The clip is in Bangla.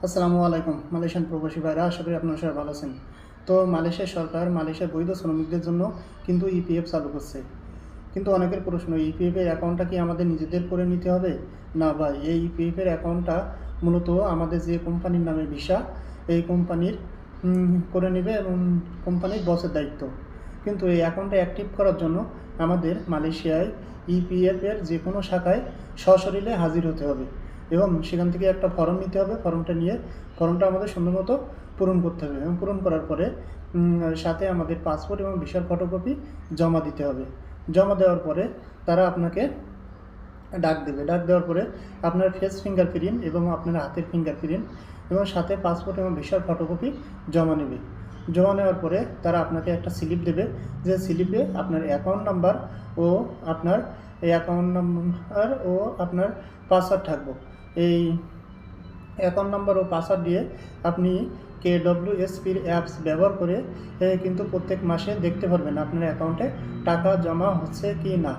আসসালামু আলাইকুম মালয়েশিয়ান প্রবাসী ভাইরা, আশা করি আপনারা সবাই ভালো আছেন। তো মালয়েশিয়া সরকার মালয়েশিয়ার বৈধ শ্রমিকদের জন্য কিন্তু ইপিএফ চালু করছে। কিন্তু অনেকের প্রশ্ন, ইপিএফ এর অ্যাকাউন্টটা কি আমাদের নিজেদের করে নিতে হবে? না ভাই, এই ইপিএফ এর অ্যাকাউন্টটা মূলত আমাদের যে কোম্পানির নামে ভিসা, এই কোম্পানির করে নেবে এবং কোম্পানির বসের দায়িত্ব। কিন্তু এই অ্যাকাউন্টটা অ্যাক্টিভ করার জন্য আমাদের মালয়েশিয়ায় ইপিএফ এর যে কোনো শাখায় সশরীরে হাজির হতে হবে এবং সেখান থেকে একটা ফর্ম নিতে হবে। ফর্মটা আমাদের সুন্দর মতো পূরণ করতে হবে এবং পূরণ করার পরে সাথে আমাদের পাসপোর্ট এবং ভিসার ফটোকপি জমা দিতে হবে। জমা দেওয়ার পরে তারা আপনাকে ডাক দেবে। ডাক দেওয়ার পরে আপনার ফেস ফিঙ্গারপ্রিন্ট এবং আপনার হাতের ফিঙ্গারপ্রিন্ট এবং সাথে পাসপোর্ট এবং ভিসার ফটোকপি জমা নেবে। জমা নেওয়ার পরে তারা আপনাকে একটা স্লিপ দেবে, যে স্লিপে আপনার অ্যাকাউন্ট নাম্বার ও আপনার আপনার পাসওয়ার্ড থাকবে। এই অ্যাকাউন্ট নাম্বার ও পাসওয়ার্ড দিয়ে আপনি KWSPর অ্যাপস ব্যবহার করে কিন্তু প্রত্যেক মাসে দেখতে পারবেন আপনার অ্যাকাউন্টে টাকা জমা হচ্ছে কি না।